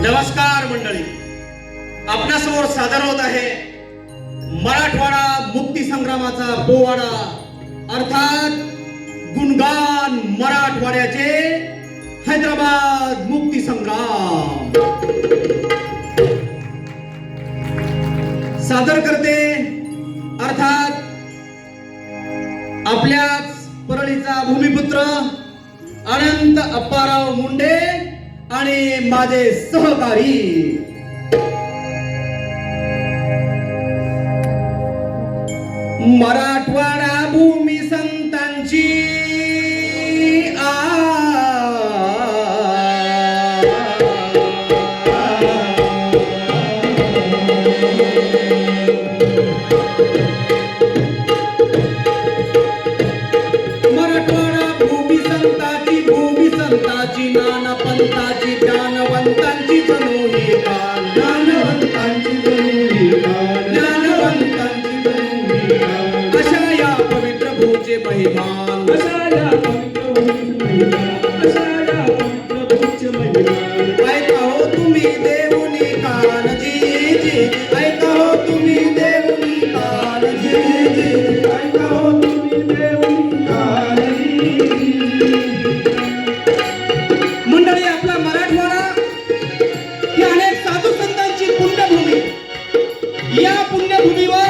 नमस्कार मंडळी, आपणासमोर सादर होत आहे मराठवाडा मुक्ती संग्रामाचा पोवाडा, अर्थात गुणगान मराठवाड्याचे हैदराबाद मुक्ती संग्राम। सादर करते अर्थात आपल्याच परळीचा भूमिपुत्र अनंत अप्पाराव मुंडे आणि माझे सहकारी। मराठवाडा भूमी संतांची नानपंथाची ज्ञानवंतांची जणू ही कान, ज्ञानवंतांची जणू ही कान, ज्ञानवंतांची जणू ही कान। अशा या पवित्र भूचे महिमान, अशा या पवित्र भूचे महिमान, अशा या पवित्र भूचे महिमान। ऐका हो तुम्ही देऊनी काळजी जी, ऐका हो तुम्ही देऊनी काळजी जी, ऐका हो तुम्ही देऊनी काळजी। मंडळी, आपला मराठवाडा ही अनेक साधू संतांची पुण्यभूमी। या पुण्यभूमीवर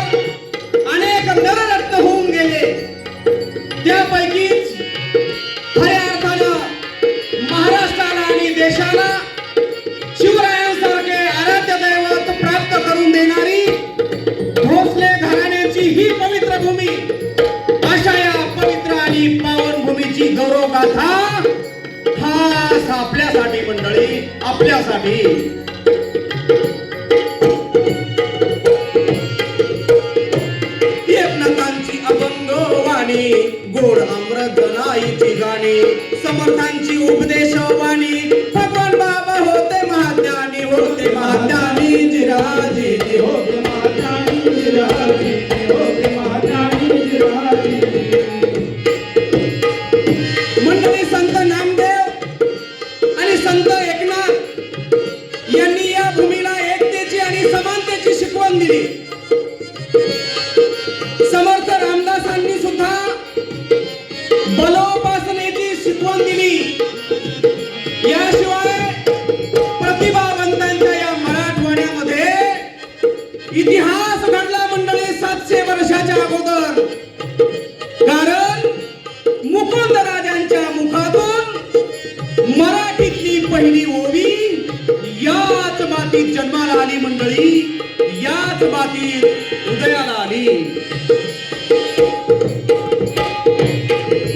अनेक नररत्न होऊन गेले, त्यापैकीच खऱ्या अर्थानं महाराष्ट्राला आणि देशाला शिवरायांसारखे आराध्य दैवत प्राप्त करून देणारी भोसले घराण्याची ही पवित्र भूमी, अशा या पवित्र आणि पावन भूमीची गौरवगाथा खास आपल्यासाठी मंडळी, आपल्यासाठी। एकनाथांची अभंग वाणी, गोड अमृत नाईची गाणी, समर्थांची उपदेश वाणी, भगवान बाबा होते महाज्ञानी, होते महाज्ञानी जिराजी, होते महाज्ञानी जिराजी, होते महाज्ञानी जिराजी। मंडळी, संत नामदेव आणि संत एकनाथ यांनी या भूमीला एकतेची आणि समानतेची शिकवण दिली। समर्थ रामदासांनी सुद्धा बलोपासनेची शिकवण दिली। याशिवाय प्रतिभावंतांच्या या मराठवाड्यामध्ये इतिहास घडला मंडळी 700 वर्षाच्या अगोदर। कारण मुकुंद राजांच्या मुखातून मराठीतली पहिली ओवी याच मातीत जन्माला आली मंडळी, याच मातीत उदयाला आली।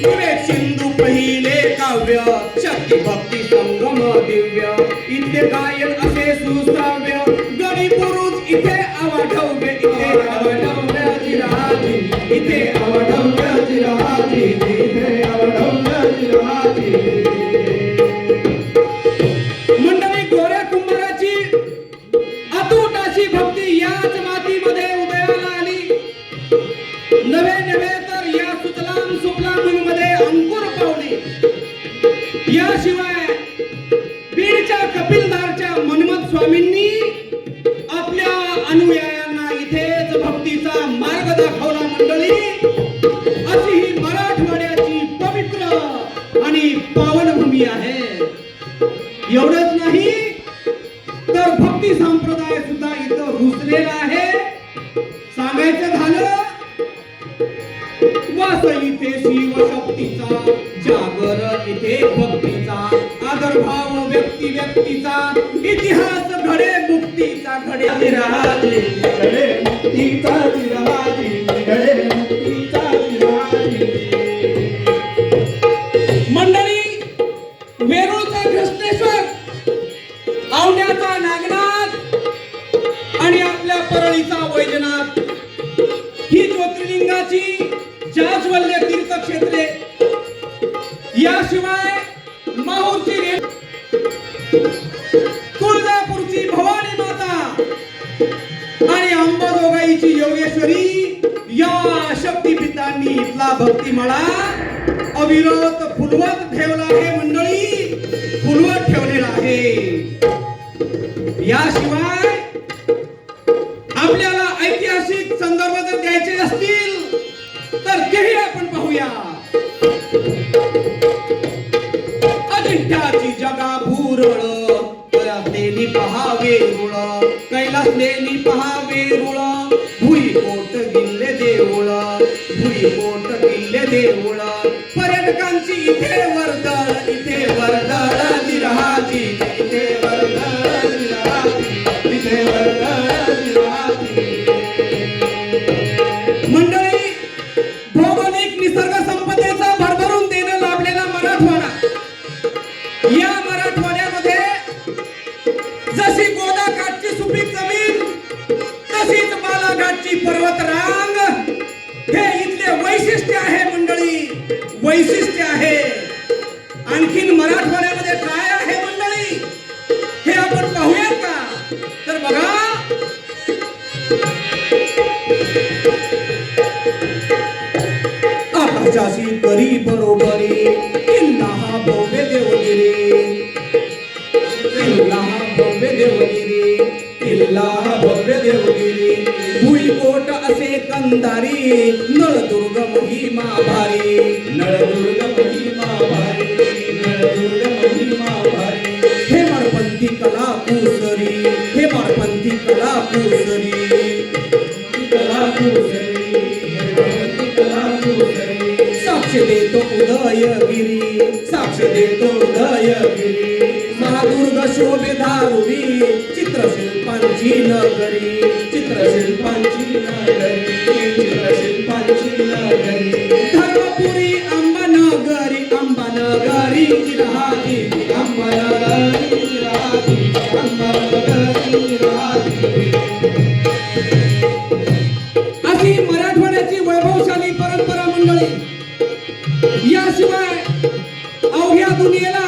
विवेक सिंधू पहिले काव्य, शक्ती भक्ती संगम दिव्य, इथे गायन असे सुश्राव्य, गडी पुरुष इथे आवाढव्य, इथे आवाढव्याची राजी, इथे आवाढव्याची राजी, इथे आवाढव्याची राजी। मंडळी, गोऱ्या कुंभाराची अतूट अशी भक्ती याच मातीमध्ये उदयाला आली। नवे नवे तर या सुतलाम सुफलामीमध्ये अंकुर पावली। याशिवाय बीडच्या कपिलदारच्या मनमथ स्वामींनी आपल्या अनुयायांना इथेच भक्तीचा मार्ग दाखवला मंडळी। अशी ही मराठवाड्याची पवित्र आणि पावन भूमी आहे। एवढंच नाही तर भक्ती संप्रदाय सुद्धा इथं रुजलेला आहे। सांगायचं झालं, वास इथे शिवशक्तीचा, जागर इथे भक्तीचा, आदरभाव व्यक्ती व्यक्तीचा, इतिहास घडे मुक्तीचा, घडे विराजी, घडे मुक्तीचा विराजी, घडे मुक्तीचा विराजी। मंडळी, वेरूळचा घृष्णेश्वर, औंढ्याचा नागनाथ आणि आपल्या परळीचा वैजनाथ ही ज्योतिर्लिंगाची जाज्वल्य तीर्थक्षेत्रे। याशिवाय माहूरची तुळजापूरची भवानी माता आणि अंबाजोगाईची योगेश्वरी या शक्तिपीठांनी इथला भक्तिमळा अविरत फुलवत ठेवला आहे मंडळी, फुलवत ठेवलेला आहे। याशिवाय आपल्याला ऐतिहासिक संदर्भ जर द्यायचे असतील तर तेही आपण पाहूया. अजिंठ्याची जगा भुरळ, कैलासलेली पहावे रुळ, कैलासलेली पहावे रुळ, भुईकोट किल्ले देऊळ, भुईकोट किल्ले देऊळ, पर्यटकांची इथे वर्दळ, इथे वर्दळ निरहाची, इथे वर्दळ निरहाची, इथे वर्दळ निरहाची. मंडळी, भौगोलिक निसर्ग संपदेचा भरभरून देणं लाभलेला मराठवाडा, या मराठवाड्यामध्ये जशी गोदाकाठची सुपीक जमीन तशीच बालाघाटची पर्वतरांग हे इथले वैशिष्ट्य आहे. मंडळी, वैशिष्ट्य आहे. आणखीन मराठवाड्यामध्ये काय आहे मंडळी हे आपण पाहूयात का? तर बघा, आकाशाशी करी बरोबरी, किल्ला हा भव्य देवगिरी, किल्ला हा भव्य देवगिरी, किल्ला हा भव्य देवगिरी, भुईकोट असे कंदारी, नळदुर्ग महिमा भारी, नळदुर्ग महिमा भारी, नळदुर्ग महिमा भारी. हे मारपंथी कला कुसरी, हे मारपंथी कला कुसरी, कला कुसरी, कला कुसरी. साक्ष देतो उदयगिरी, साक्ष देतो उदयगिरी, महादुर्ग शोभे धारुरी, चित्रशिल्पांची नगरी, चित्रशिल्पांची नगरी, चित्रशिल्पांची नगरी. धर्मपुरी अंबानगरी, अंबानगरी जिल्हाची, अंबानगरी जिल्हाची, अंबानगरी जिल्हाची. अशी मराठवाड्याची वैभवशाली परंपरा मंडळी. याशिवाय अवघ्या दुनियेला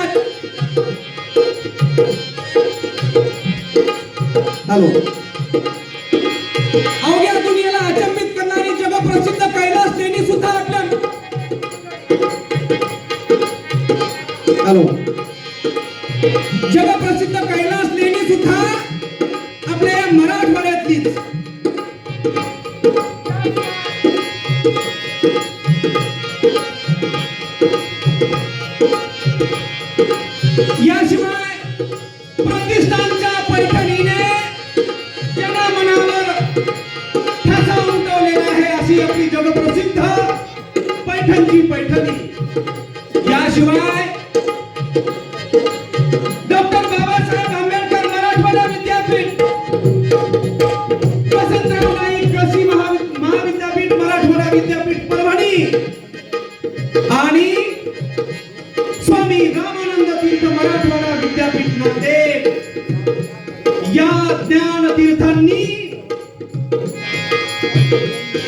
अवघ्या दुनियेला अचंबित करणारी जगप्रसिद्ध कैलास लेणी सुद्धा आपल्या जगप्रसिद्ध कैलास लेणी सुद्धा आपल्या या मराठवाड्यातलीच. याशिवाय प्रतिष्ठानच्या पैठणीने जनमनावर ठसा उमटवलेला आहे अशी आपली जगप्रसिद्ध पैठणची पैठणी. याशिवाय डॉक्टर बाबासाहेब आंबेडकर मराठवाडा विद्यापीठ, वसंतराव नाईक कृषी महाविद्यापीठ मराठवाडा विद्यापीठ परभणी आणि स्वामी रामानंद तीर्थ मराठवाडा विद्यापीठ नांदेड या ज्ञान तीर्थांनी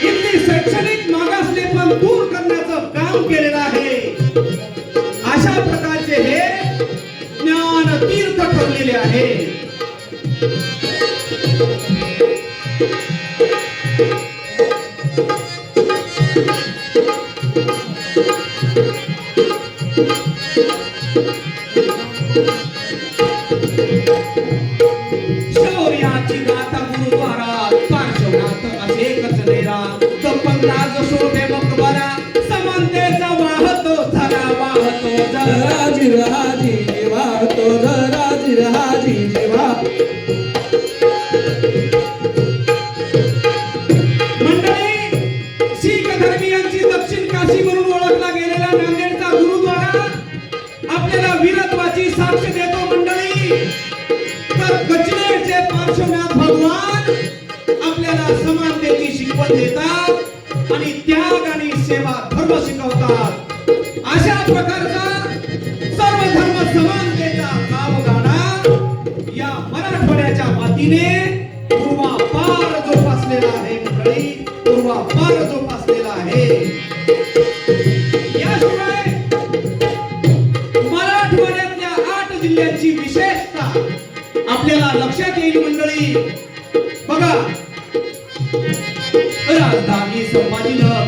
इथली शैक्षणिक मागासलेपण दूर करण्याचं काम केलेलं आहे. अशा प्रकारचे हे ज्ञान तीर्थ ठरलेले आहे. शौर्याची गाथा गुरुद्वारात, पार्श्वनाथ असे कचलेरा, कपंदाज शोभे मकबरा, समानतेचा वाहतो झरा, वाहतो झरा जिरहाजी, वाहतो झरा जिरहाजी जिवा. मंडळी, शीख धर्मीयांची दक्षिण काशी म्हणून ओळखला गेलेला नांदेडचा गुरुद्वारा आपल्याला वीरत्वाची साक्ष देतो. मंडळी, तर कचलेरचे पार्श्वनाथ भगवान आपल्याला समानतेची शिकवण देतात आणि त्याग आणि सेवा धर्म शिकवतात. अशा प्रकारचा सर्व धर्म समानतेचा कावगाडा या मराठवाड्याच्या मातीने पूर्वापार जोपासलेला आहे. मंडळी, पूर्वापार जोपासलेला आहे. याशिवाय मराठवाड्यातल्या 8 जिल्ह्यांची विशेषता आपल्याला लक्षात येईल. मंडळी बघा, राजधानी संभाजीनगर,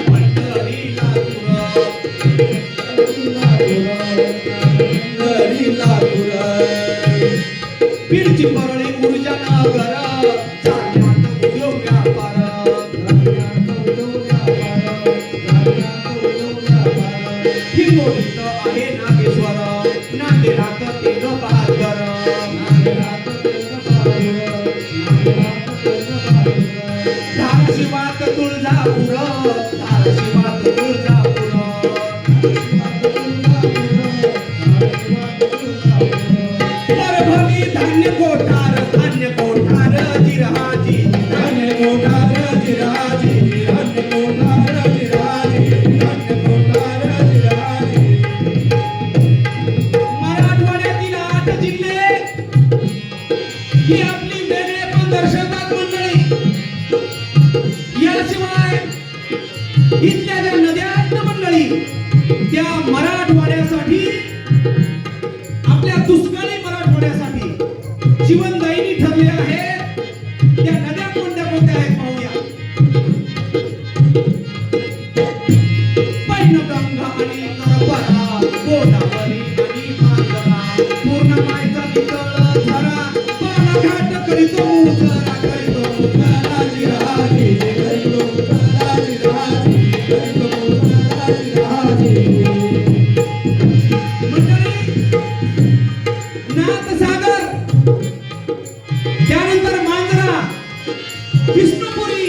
पंढरी लातूर, बीडची परळी ऊर्जा नगर जालन्यात उद्योग व्यापार हिंगोलीत आहे नागेश्वर नांदेडात तेग बहादर धाराशिवात तुळजापूर धाराशिवात तुळजापूर परभणी धान्य कोठार जिरहाजी धान्य कोठार जिरहाजी धान्य कोठार जिरहाजी धान्य कोठार जिरहाजी मराठवाड्यातील 8 जिल्हे ही आपली वेगळे पण दर्शवतात मंडळी. याशिवाय इथल्या ज्या नद्या आहेत ना मंडळी त्या मराठवाड्यासाठी आपल्या दुष्काळी मराठवाड्यासाठी जीवनदायिनी ठरल्या आहेत. त्या नद्या कोणत्या कोणत्या आहेत पाहूया. पैनगंगा आणि करपरा गोदावरी आणि मांजरा पूर्णमाईचा नितळ झरा बालाघाट करीतो मुजरा करीतो मुजरा जिरहाजी करीतो मुजरा जिरहाजी करीतो मुजरा जिरहाजी. नाथसागर त्यानंतर मांजरा विष्णुपुरी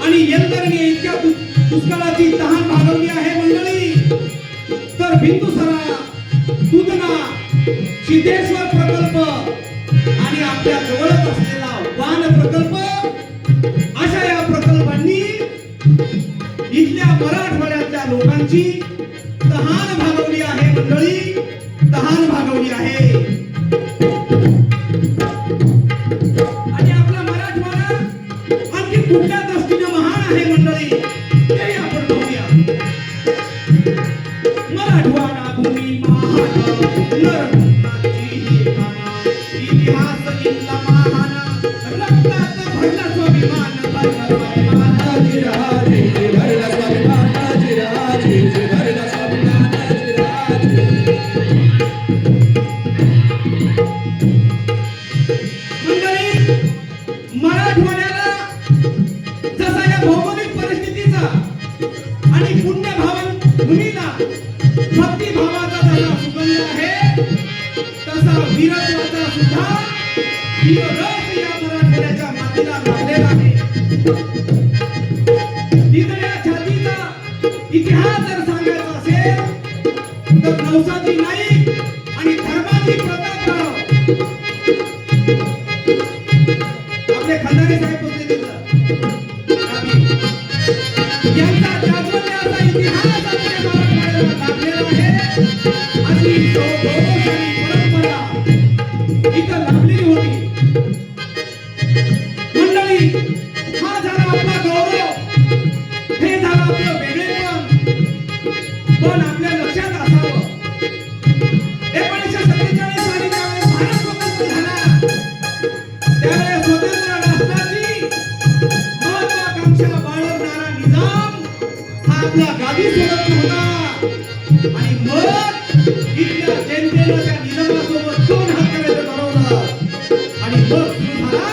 आणि यंत्रणे इतक्या दुष्काळाची तहान भागवली आहे मंडळी. तर बिंदुसरा दुधना सिद्धेश्वर प्रकल्प आणि आपल्या जवळच असलेला वान प्रकल्प अशा या प्रकल्पांनी इथल्या मराठवाड्यातल्या लोकांची तहान भागवली आहे मंडळी. तहान भागवली आहे. आणि आपला मराठवाडा आणखी कुठल्या दृष्टीने महान आहे मंडळी ते आपण पाहूया. मराठवाडा भूमी महान नरनाथी ठिकाणा इतिहास इथला महान रक्तात भरला स्वाभिमान भरला स्वाभिमान जिरहाजी भरला स्वाभिमान जिरहाजी भरला स्वाभिमान जिरहाजी. मराठवाड्याला जसा या भौगोलिक परिस्थितीचा आणि पुण्यभावन भूमीला भक्तिभावाचा जसा सुगंध आहे तसा वीरत्वाचा सुद्धा वीररस या मराठवाड्याच्या मातीला लागलेला आहे. तिथल्या छातीचा इतिहास जर सांगायचा असेल तर नवसाची नाईक आणि धर्माची प्रतापराव आपले खंडारे साहेब होते तिथं यांचा जाजवण्याचा इतिहास आपल्या मराठवाड्याला लाभलेला आहे. अशी गौरवशाली परंपरा इथं लाभलेली होती मंडळी. हा झाला आपला गौरव, हे झालं आपलं वेगळेपण. पण आपल्या लक्षात असावं 1947 साली ज्यावेळेस भारत स्वतंत्र झाला त्यावेळेस स्वतंत्र राष्ट्राची महत्वाकांक्षा बाळगणारा निजाम हा आपला गादी सोडत नव्हता. आणि मग इथल्या जनतेनं त्या निजामासोबत 2 हात करायचं ठरवलं आणि मग सुरू झाला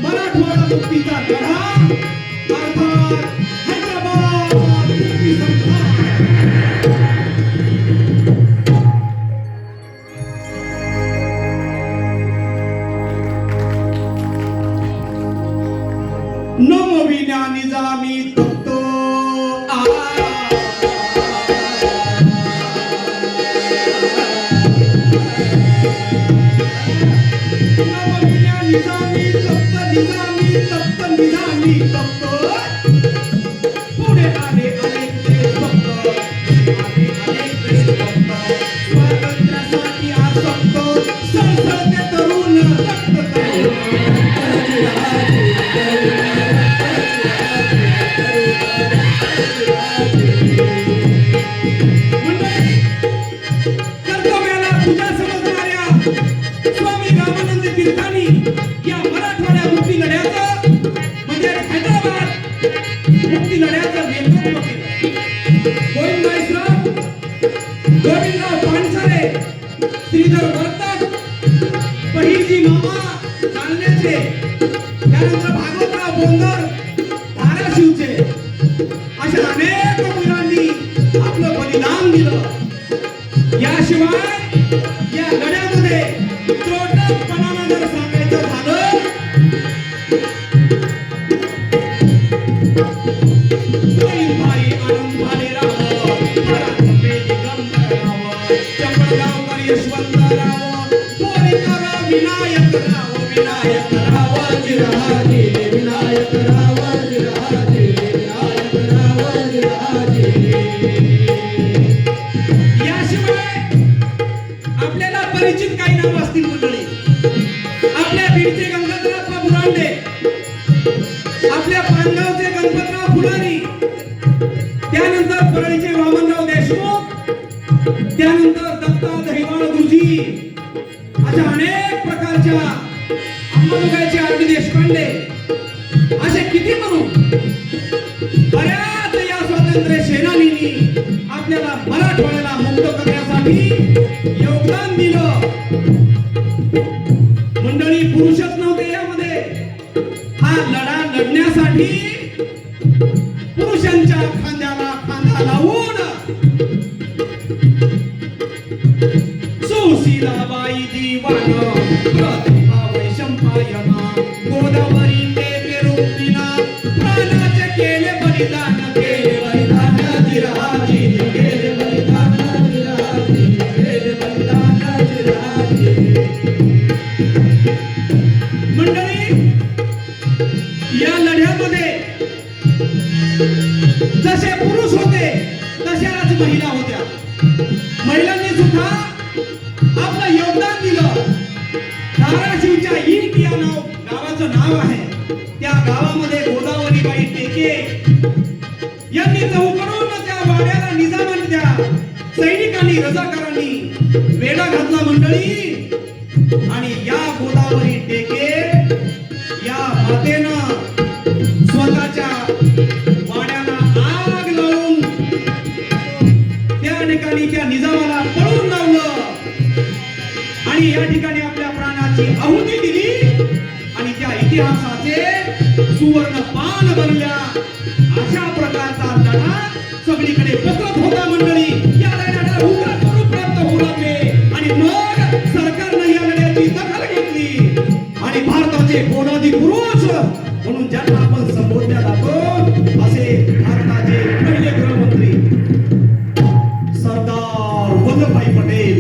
मराठवाडा मुक्तीचा लढा अर्थात हैदराबाद मुक्ती संग्राम. नमविण्या निजामी तप्तो नमविण्या निजामी तप्त निजामी तप्त पुढे आले अनेक देशभक्त अनेक देशभक्त स्वातंत्र्यासाठी आसक्त सळसळते तरुण रक्त कर्तव्याला पूजा समजणाऱ्या स्वामी रामानंद तीर्थांनी या मराठवाड्या मुक्ती लढ्याचं म्हणजे हैदराबाद मुक्ती लढ्याचं नेतृत्व केलं. गोविंदराव पानसरे, श्रीधर वर्तक गोगावकर यशवंतराव बोरीकर विनायकराव विनायकराव जिराजे विनायकराव जिराजे विनायकराव जिराजे. याशिवाय आपल्याला परिचित काही नाव असतील मंडळी. आपल्या बीडचे गंगाधरप्पा बुरांडे, आपल्या पानगावचे गणपतराव फुलारी, त्यानंतर परळीचे वामनराव देशमुख, त्यानंतर दत्ता दहिवाळ गुरुजी, अशा अनेक प्रकारच्या अंबाजोगाईचे आर.डी. देशपांडे, असे किती म्हणू बऱ्याच या स्वातंत्र्य सेनानींनी आपल्याला मराठवाड्याला मुक्त करण्यासाठी योगदान दिलं. मंडळी पुरुषच नव्हते यामध्ये. हा लढा लढण्यासाठी पुरुषांच्या खांद्याला खांदा लावून सुशीलाबाई दिवाण, प्रतिभा वैशंपायना, गोदावरी टेके रूपिणा, प्राणाचे केले बलिदान, केले बलिदान जिराजी, केले बलिदान जिराजी, केले बलिदान जिराजी. मंडळी, या लढ्यामध्ये जसे पुरुष होते तशाच महिला होत्या. महिलांनी सुद्धा आपलं योगदान दिलं. धाराशिवच्या इंट या गावाचं नाव आहे. त्या गावामध्ये गोदावरीबाई टेके यांनी चौकडून त्या वाड्याला निजामांच्या सैनिकांनी रजाकारांनी वेढा घातला मंडळी. आणि या गोदावरी टेके या मातेनं स्वतःच्या वाड्याला आग लावून त्या ठिकाणी त्या निजामाला पळून लावलं आणि या ठिकाणी आपल्या प्राणाची आहुती दिली आणि त्या इतिहासाचे सुवर्ण पान बनल्या. अशा प्रकारचा लढा सगळीकडे पसरत होता मंडळी. या लढ्याला उग्र स्वरूप प्राप्त होऊ लागले आणि मग सरकारनं या लढ्याची दखल घेतली आणि भारताचे पोलादी पुरुष म्हणून ज्यांना आपण संबोधल्या जातो असे भारताचे पहिले गृहमंत्री सरदार वल्लभभाई पटेल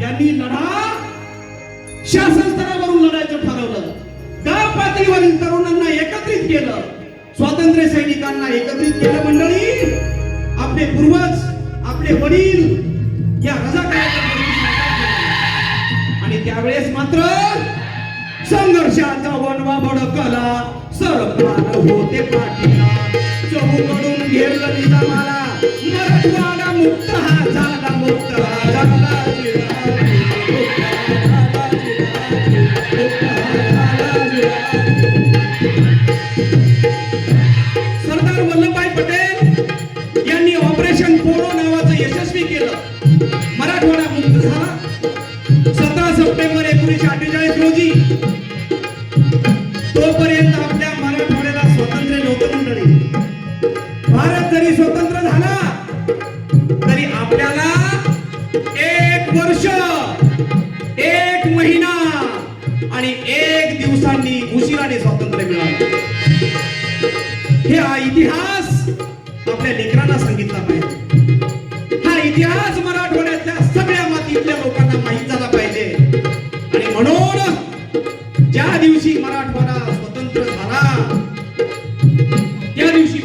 यांनी लढा शासन स्तरावरून लढायचं ठरवलं. गाव पातळीवरील तरुणांना एकत्रित केलं, स्वातंत्र्य सैनिकांना एकत्रित केलं मंडळी. आपले पूर्वज, आपले वडील या रजाकारांच्या आणि त्यावेळेस मात्र संघर्षाचा वणवा भडकला, सरकार होते पाठीला, चहूकडून घेरलं निजामाला, मराठवाडा मुक्त हा झाला, मुक्त हा झाला. सरदार वल्लभभाई पटेल यांनी ऑपरेशन पोलो नावाचं यशस्वी केलं. मराठवाडा मुक्त झाला. 17 सप्टेंबर 1948 रोजी. तोपर्यंत आपल्या मराठवाड्याला स्वातंत्र्य नव्हतं मंडळी. भारत जरी स्वतंत्र झाला तरी आपल्याला 1 वर्ष 1 महिना आणि 1 दिवसांनी उशिराने स्वातंत्र्य मिळालं. हा इतिहास आपल्या लेकरांना सांगितला पाहिजे. हा इतिहास मराठवाड्यातल्या सगळ्या मातीतल्या लोकांना माहित झाला पाहिजे. आणि म्हणून ज्या दिवशी मराठवाडा स्वतंत्र झाला त्या दिवशी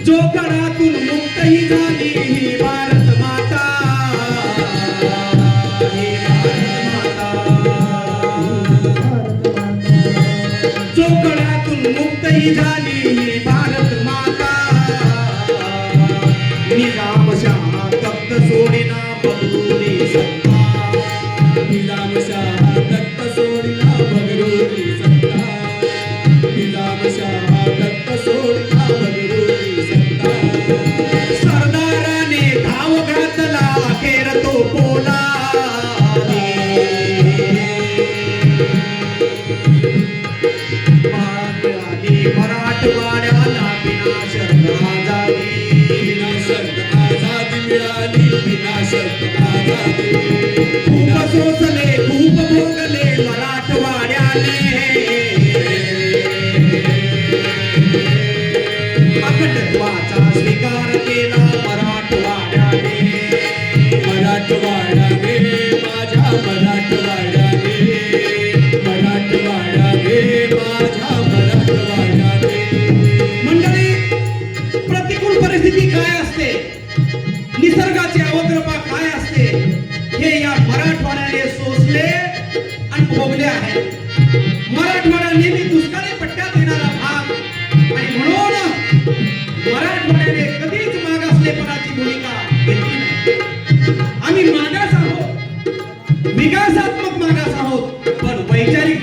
जोकडातून मुक्तही झाली ही भारत माता, जोकडातून मुक्तही झाली ही भारत माता. निजामशाह तख्त सोडिना बगरूरी सत्ता, निजामशाह तख्त सोडिना बगरूरी सत्ता, निजामशाह तख्त सोडिना बगरूरी सत्ता. सरदाराने धाव घातला अखेर तो पोलादी, मराठवाड्याला विनाशर्त आझादी, विनाशर्त आझादी मिळाली, विनाशर्त आझादी. खूप सोसले, खूप भोगले मराठवाड्याने, अखंडत्वाचा स्वीकार केला